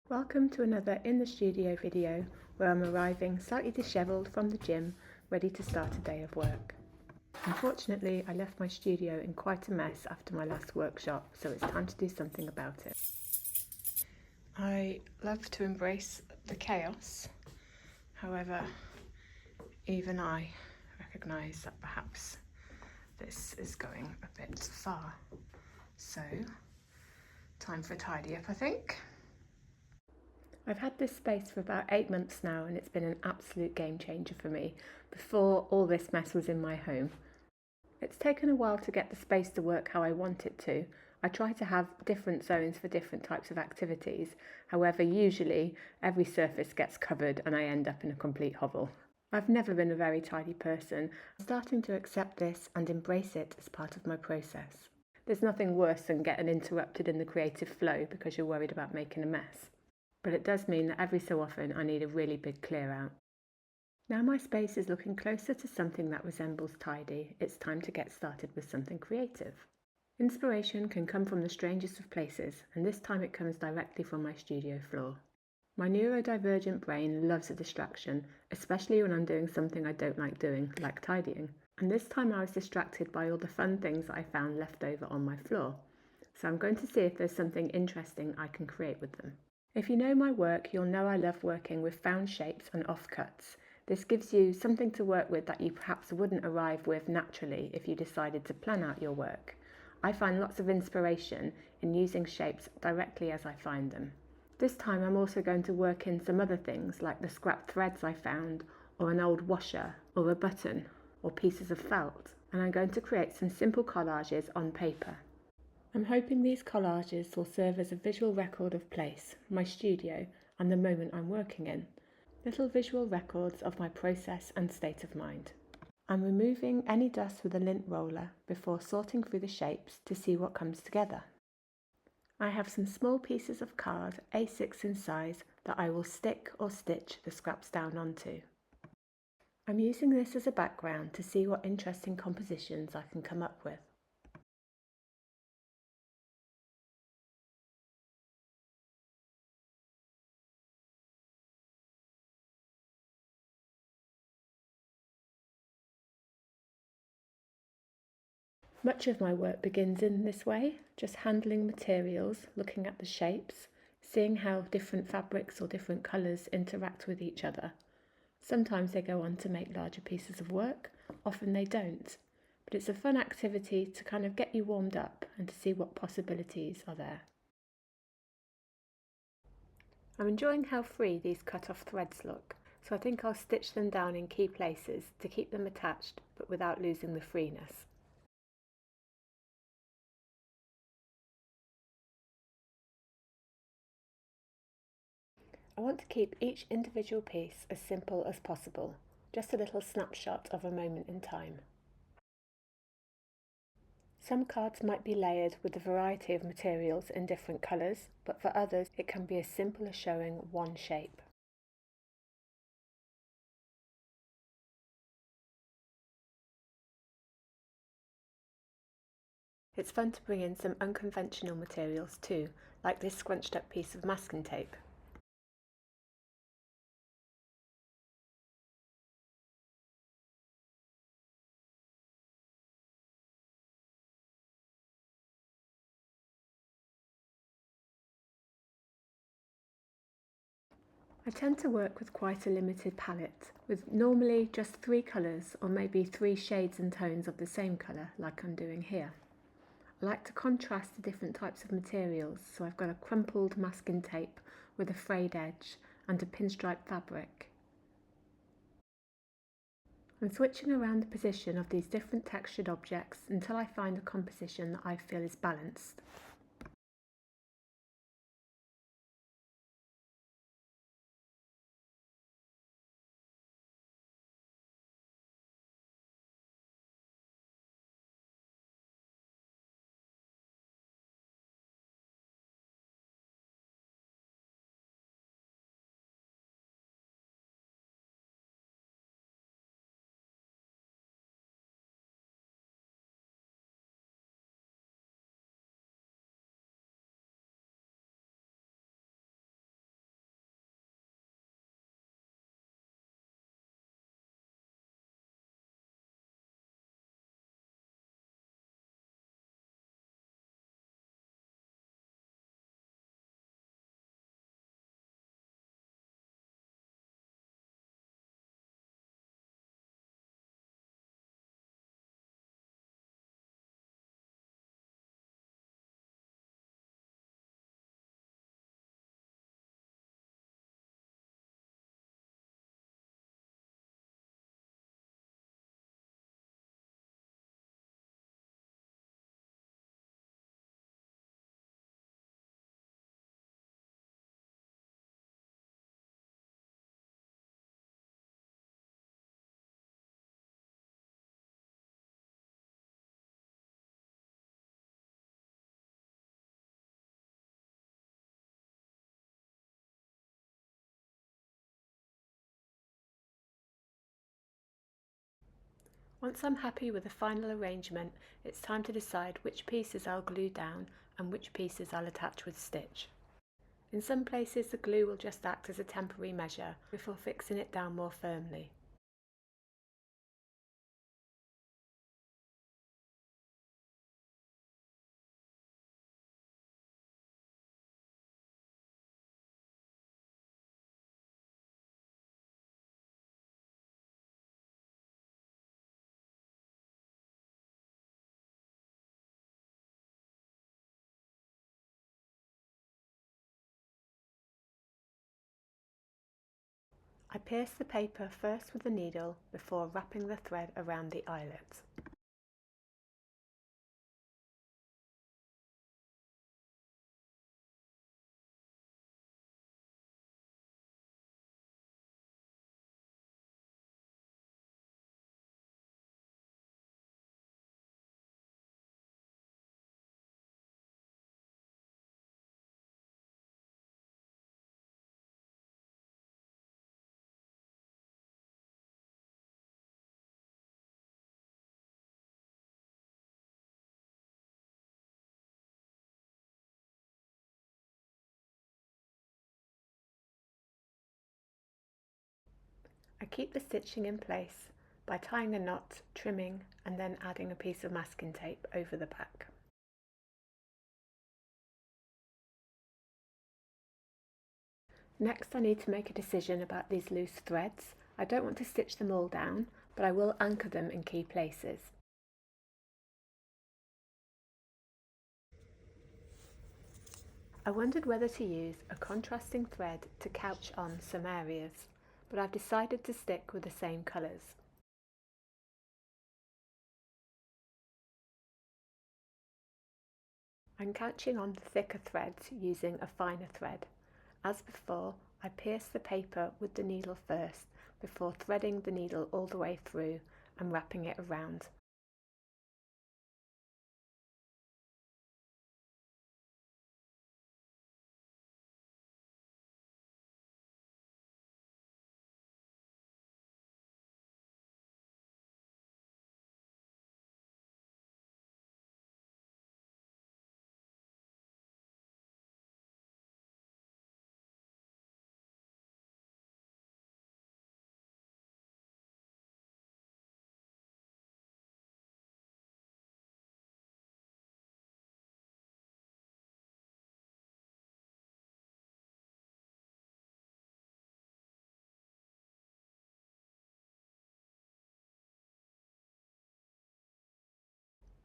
Welcome to another in the studio video where I'm arriving slightly dishevelled from the gym, ready to start a day of work. Unfortunately, I left my studio in quite a mess after my last workshop, so it's time to do something about it. I love to embrace the chaos, however, even I recognise that perhaps this is going a bit far. So, time for a tidy up, I think. I've had this space for about 8 months now and it's been an absolute game changer for me before all this mess was in my home. It's taken a while to get the space to work how I want it to. I try to have different zones for different types of activities. However, usually every surface gets covered and I end up in a complete hovel. I've never been a very tidy person. I'm starting to accept this and embrace it as part of my process. There's nothing worse than getting interrupted in the creative flow because you're worried about making a mess. But it does mean that every so often I need a really big clear out. Now my space is looking closer to something that resembles tidy, it's time to get started with something creative. Inspiration can come from the strangest of places, and this time it comes directly from my studio floor. My neurodivergent brain loves a distraction, especially when I'm doing something I don't like doing, like tidying. And this time I was distracted by all the fun things that I found left over on my floor. So I'm going to see if there's something interesting I can create with them. If you know my work, you'll know I love working with found shapes and offcuts. This gives you something to work with that you perhaps wouldn't arrive with naturally if you decided to plan out your work. I find lots of inspiration in using shapes directly as I find them. This time I'm also going to work in some other things like the scrap threads I found, or an old washer, or a button, or pieces of felt, and I'm going to create some simple collages on paper. I'm hoping these collages will serve as a visual record of place, my studio, and the moment I'm working in. Little visual records of my process and state of mind. I'm removing any dust with a lint roller before sorting through the shapes to see what comes together. I have some small pieces of card, A6 in size, that I will stick or stitch the scraps down onto. I'm using this as a background to see what interesting compositions I can come up with. Much of my work begins in this way, just handling materials, looking at the shapes, seeing how different fabrics or different colours interact with each other. Sometimes they go on to make larger pieces of work, often they don't. But it's a fun activity to kind of get you warmed up and to see what possibilities are there. I'm enjoying how free these cut-off threads look, so I think I'll stitch them down in key places to keep them attached but without losing the freeness. I want to keep each individual piece as simple as possible, just a little snapshot of a moment in time. Some cards might be layered with a variety of materials in different colours, but for others it can be as simple as showing one shape. It's fun to bring in some unconventional materials too, like this scrunched up piece of masking tape. I tend to work with quite a limited palette, with normally just 3 colours or maybe 3 shades and tones of the same colour, like I'm doing here. I like to contrast the different types of materials, so I've got a crumpled masking tape with a frayed edge and a pinstripe fabric. I'm switching around the position of these different textured objects until I find a composition that I feel is balanced. Once I'm happy with the final arrangement, it's time to decide which pieces I'll glue down and which pieces I'll attach with stitch. In some places the glue will just act as a temporary measure before fixing it down more firmly. I pierce the paper first with the needle before wrapping the thread around the eyelet. I keep the stitching in place by tying a knot, trimming, and then adding a piece of masking tape over the back. Next I need to make a decision about these loose threads. I don't want to stitch them all down, but I will anchor them in key places. I wondered whether to use a contrasting thread to couch on some areas, but I've decided to stick with the same colours. I'm couching on the thicker threads using a finer thread. As before, I pierce the paper with the needle first before threading the needle all the way through and wrapping it around.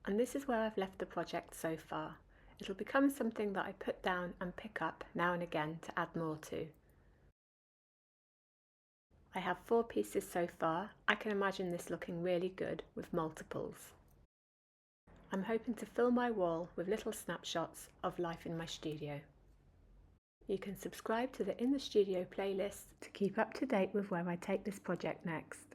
And this is where I've left the project so far. It'll become something that I put down and pick up now and again to add more to. I have 4 pieces so far. I can imagine this looking really good with multiples. I'm hoping to fill my wall with little snapshots of life in my studio. You can subscribe to the In the Studio playlist to keep up to date with where I take this project next.